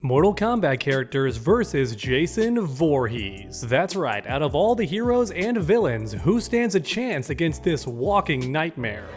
Mortal Kombat characters versus Jason Voorhees. That's right, out of all the heroes and villains, who stands a chance against this walking nightmare?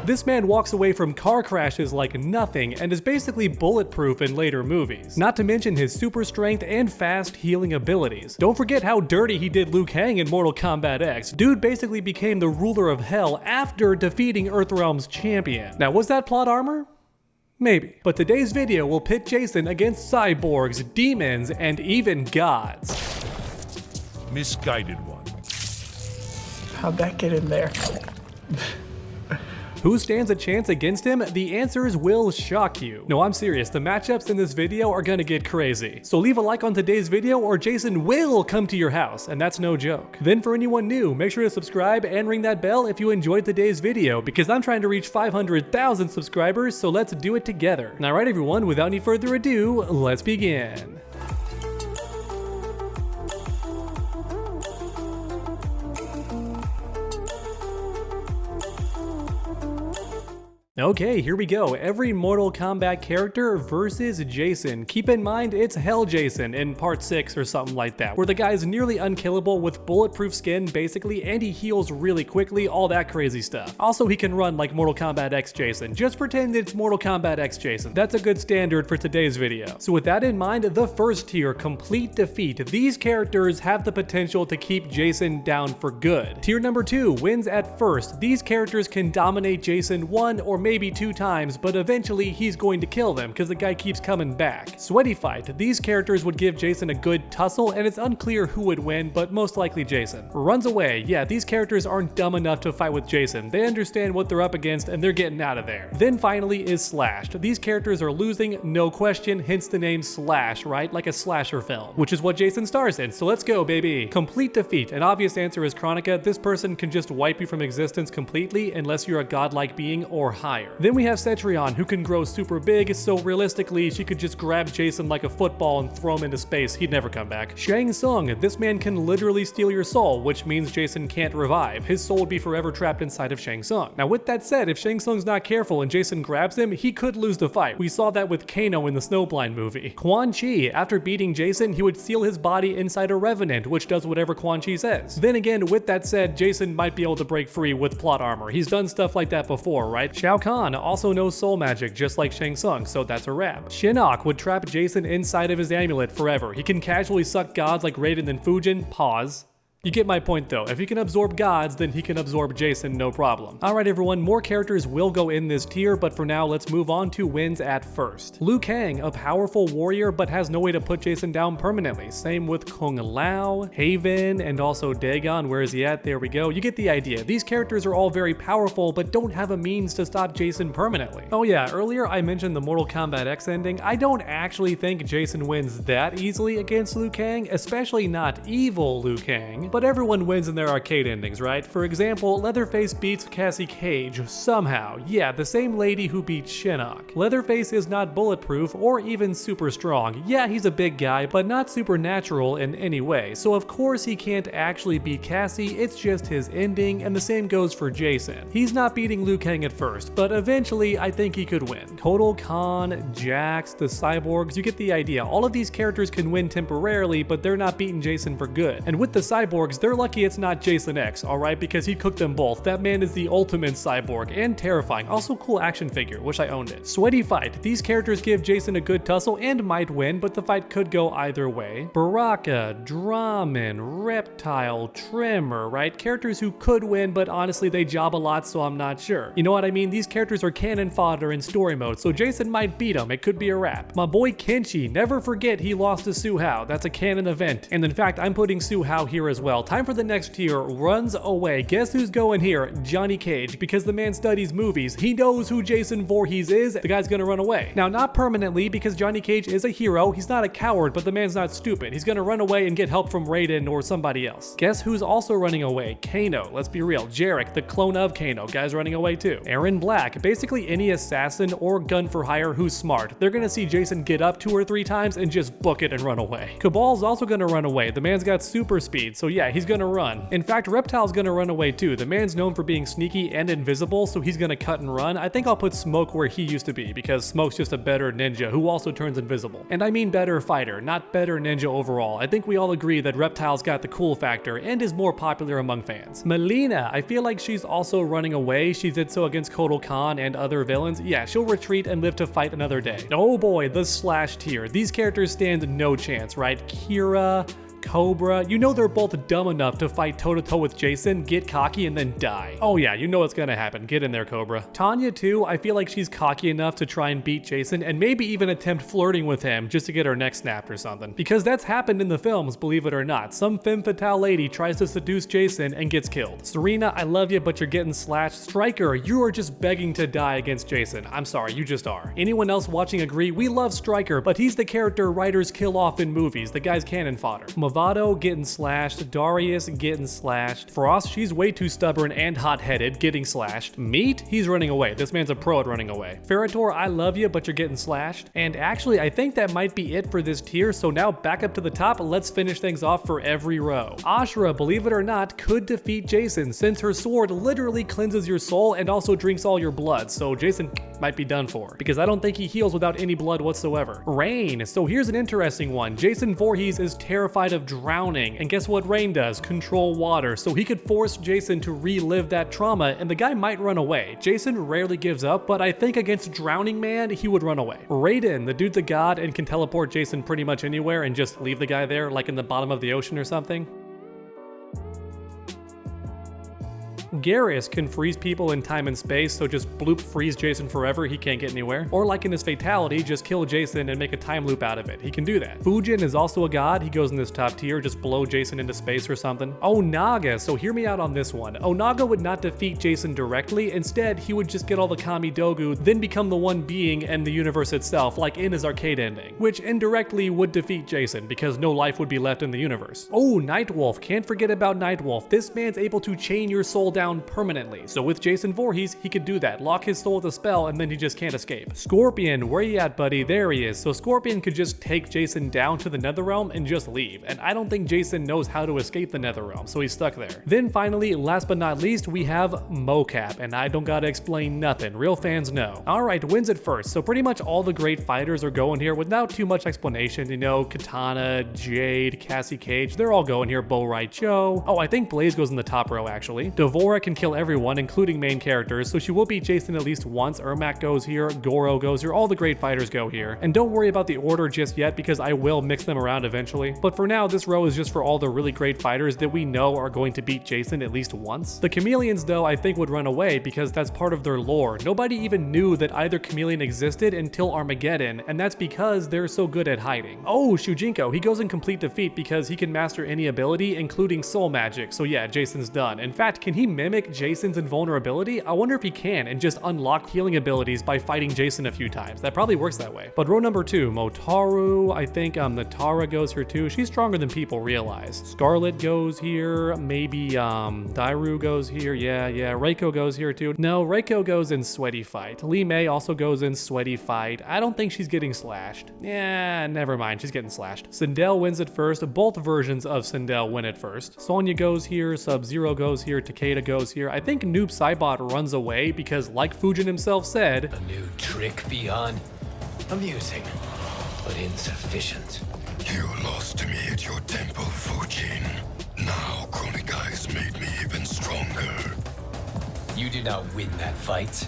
This man walks away from car crashes like nothing and is basically bulletproof in later movies. Not to mention his super strength and fast healing abilities. Don't forget how dirty he did Liu Kang in Mortal Kombat X. Dude basically became the ruler of hell after defeating Earthrealm's champion. Now, was that plot armor? Maybe. But today's video will pit Jason against cyborgs, demons, and even gods. Misguided one. How'd that get in there? Who stands a chance against him? The answers will shock you. No, I'm serious, the matchups in this video are gonna get crazy. So leave a like on today's video or Jason will come to your house, and that's no joke. Then for anyone new, make sure to subscribe and ring that bell if you enjoyed today's video, because I'm trying to reach 500,000 subscribers, so let's do it together. Alright everyone, without any further ado, let's begin. Okay, here we go. Every Mortal Kombat character versus Jason. Keep in mind, it's Hell Jason in part 6 or something like that, where the guy's nearly unkillable with bulletproof skin basically, and he heals really quickly, all that crazy stuff. Also, he can run like Mortal Kombat X Jason. Just pretend it's Mortal Kombat X Jason. That's a good standard for today's video. So with that in mind, the first tier, complete defeat. These characters have the potential to keep Jason down for good. Tier number 2, wins at first. These characters can dominate Jason one or maybe 2 times, but eventually he's going to kill them because the guy keeps coming back. Sweaty fight. These characters would give Jason a good tussle, and it's unclear who would win, but most likely Jason. Runs away. Yeah, these characters aren't dumb enough to fight with Jason. They understand what they're up against and they're getting out of there. Then finally is slashed. These characters are losing, no question, hence the name Slash, right? Like a slasher film, which is what Jason stars in, so let's go, baby. Complete defeat. An obvious answer is Kronika. This person can just wipe you from existence completely unless you're a godlike being or higher. Then we have Cetrion, who can grow super big, so realistically she could just grab Jason like a football and throw him into space. He'd never come back. Shang Tsung, this man can literally steal your soul, which means Jason can't revive. His soul would be forever trapped inside of Shang Tsung. Now with that said, if Shang Tsung's not careful and Jason grabs him, he could lose the fight. We saw that with Kano in the Snowblind movie. Quan Chi, after beating Jason, he would seal his body inside a Revenant, which does whatever Quan Chi says. Then again, with that said, Jason might be able to break free with plot armor. He's done stuff like that before, right? Shao Kahn also knows soul magic just like Shang Tsung, so that's a wrap. Shinnok would trap Jason inside of his amulet forever. He can casually suck gods like Raiden and Fujin. Pause. You get my point though. If he can absorb gods, then he can absorb Jason, no problem. Alright everyone, more characters will go in this tier, but for now let's move on to wins at first. Liu Kang, a powerful warrior but has no way to put Jason down permanently. Same with Kung Lao, Haven, and also Dagon. Where is he at? There we go. You get the idea. These characters are all very powerful but don't have a means to stop Jason permanently. Oh yeah, earlier I mentioned the Mortal Kombat X ending. I don't actually think Jason wins that easily against Liu Kang, especially not evil Liu Kang. But everyone wins in their arcade endings, right? For example, Leatherface beats Cassie Cage somehow. Yeah, the same lady who beat Shinnok. Leatherface is not bulletproof or even super strong. Yeah, he's a big guy, but not supernatural in any way. So of course he can't actually beat Cassie, it's just his ending, and the same goes for Jason. He's not beating Liu Kang at first, but eventually I think he could win. Kotal Khan, Jax, the cyborgs, you get the idea. All of these characters can win temporarily, but they're not beating Jason for good. And with the cyborgs, they're lucky it's not Jason X, alright, because he cooked them both. That man is the ultimate cyborg, and terrifying. Also cool action figure, wish I owned it. Sweaty fight. These characters give Jason a good tussle and might win, but the fight could go either way. Baraka, Draman, Reptile, Tremor, right? Characters who could win, but honestly they job a lot, so I'm not sure. You know what I mean? These characters are cannon fodder in story mode, so Jason might beat him. It could be a wrap. My boy Kenshi, never forget he lost to Su Hao. That's a canon event. And in fact, I'm putting Su Hao here as well. Time for the next tier, runs away. Guess who's going here? Johnny Cage. Because the man studies movies. He knows who Jason Voorhees is. The guy's gonna run away. Now, not permanently, because Johnny Cage is a hero. He's not a coward, but the man's not stupid. He's gonna run away and get help from Raiden or somebody else. Guess who's also running away? Kano. Let's be real. Jarek, the clone of Kano. Guy's running away too. Aaron Black. Basically any assassin or gun for hire who's smart. They're gonna see Jason get up 2 or 3 times and just book it and run away. Cabal's also gonna run away. The man's got super speed, so yeah, yeah, he's gonna run. In fact, Reptile's gonna run away too. The man's known for being sneaky and invisible, so he's gonna cut and run. I think I'll put Smoke where he used to be, because Smoke's just a better ninja who also turns invisible. And I mean better fighter, not better ninja overall. I think we all agree that Reptile's got the cool factor and is more popular among fans. Melina, I feel like she's also running away. She did so against Kotal Khan and other villains. Yeah, she'll retreat and live to fight another day. Oh boy, the Slash tier. These characters stand no chance, right? Kira, Cobra, you know they're both dumb enough to fight toe-to-toe with Jason, get cocky, and then die. Oh yeah, you know what's gonna happen. Get in there, Cobra. Tanya too, I feel like she's cocky enough to try and beat Jason and maybe even attempt flirting with him just to get her neck snapped or something. Because that's happened in the films, believe it or not. Some femme fatale lady tries to seduce Jason and gets killed. Serena, I love you, but you're getting slashed. Striker, you are just begging to die against Jason. I'm sorry, you just are. Anyone else watching agree? We love Striker, but he's the character writers kill off in movies. The guy's cannon fodder. Mavado getting slashed, Darius getting slashed, Frost, she's way too stubborn and hot-headed, getting slashed. Meat, he's running away. This man's a pro at running away. Ferritor, I love you, but you're getting slashed. And actually, I think that might be it for this tier, so now back up to the top, let's finish things off for every row. Ashura, believe it or not, could defeat Jason since her sword literally cleanses your soul and also drinks all your blood, so Jason might be done for, because I don't think he heals without any blood whatsoever. Rain, so here's an interesting one. Jason Voorhees is terrified of drowning, and guess what Rain does? Control water, so he could force Jason to relive that trauma, and the guy might run away. Jason rarely gives up, but I think against Drowning Man, he would run away. Raiden, the dude's a god and can teleport Jason pretty much anywhere and just leave the guy there, like in the bottom of the ocean or something. Garrus can freeze people in time and space, so just bloop freeze Jason forever, he can't get anywhere. Or like in his fatality, just kill Jason and make a time loop out of it. He can do that. Fujin is also a god, he goes in this top tier, just blow Jason into space or something. Onaga, so hear me out on this one. Onaga would not defeat Jason directly, instead he would just get all the Kami Dogu, then become the one being and the universe itself, like in his arcade ending, which indirectly would defeat Jason, because no life would be left in the universe. Oh, Nightwolf, can't forget about Nightwolf. This man's able to chain your soul down permanently. So with Jason Voorhees, he could do that. Lock his soul with a spell and then he just can't escape. Scorpion, where you at, buddy? There he is. So Scorpion could just take Jason down to the Netherrealm and just leave. And I don't think Jason knows how to escape the Netherrealm, so he's stuck there. Then finally, last but not least, we have Mocap, and I don't gotta explain nothing. Real fans know. Alright, wins it first. So pretty much all the great fighters are going here without too much explanation. You know, Katana, Jade, Cassie Cage, they're all going here. Bo Raicho. Oh, I think Blaze goes in the top row actually. D'Vorah can kill everyone, including main characters, so she will beat Jason at least once. Ermac goes here, Goro goes here, all the great fighters go here. And don't worry about the order just yet, because I will mix them around eventually. But for now, this row is just for all the really great fighters that we know are going to beat Jason at least once. The Chameleons, though, I think would run away, because that's part of their lore. Nobody even knew that either Chameleon existed until Armageddon, and that's because they're so good at hiding. Oh, Shujinko, he goes in complete defeat because he can master any ability, including soul magic, so yeah, Jason's done. In fact, can he mimic Jason's invulnerability? I wonder if he can and just unlock healing abilities by fighting Jason a few times. That probably works that way. But row number 2, Motaru, I think Natara goes here too. She's stronger than people realize. Scarlet goes here, maybe Dairu goes here, yeah, Reiko goes here too. No, Reiko goes in Sweaty Fight. Lee Mei also goes in Sweaty Fight. I don't think she's getting slashed. Yeah, never mind, she's getting slashed. Sindel wins it first. Both versions of Sindel win it first. Sonya goes here, Sub-Zero goes here, Takeda goes here. I think Noob Saibot runs away because, like Fujin himself said, a new trick beyond amusing, but insufficient. You lost to me at your temple, Fujin. Now Chronic Eyes made me even stronger. You did not win that fight.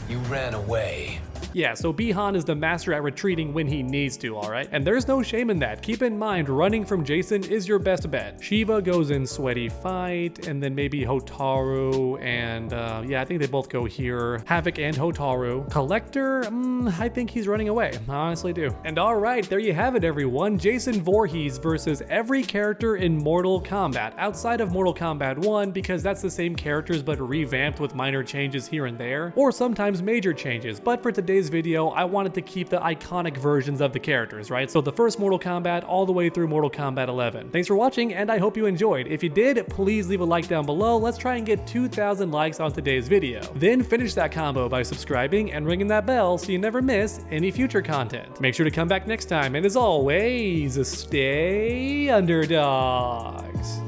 You ran away. Yeah, so Bihan is the master at retreating when he needs to, alright? And there's no shame in that. Keep in mind, running from Jason is your best bet. Shiva goes in Sweaty Fight, and then maybe Hotaru, and yeah, I think they both go here. Havoc and Hotaru. Collector, I think he's running away. I honestly do. And alright, there you have it, everyone. Jason Voorhees versus every character in Mortal Kombat, outside of Mortal Kombat 1, because that's the same characters but revamped with minor changes here and there, or sometimes major changes. But for today's video, I wanted to keep the iconic versions of the characters, right? So the first Mortal Kombat all the way through Mortal Kombat 11. Thanks for watching, and I hope you enjoyed. If you did, please leave a like down below. Let's try and get 2,000 likes on today's video. Then finish that combo by subscribing and ringing that bell so you never miss any future content. Make sure to come back next time, and as always, stay underdogs.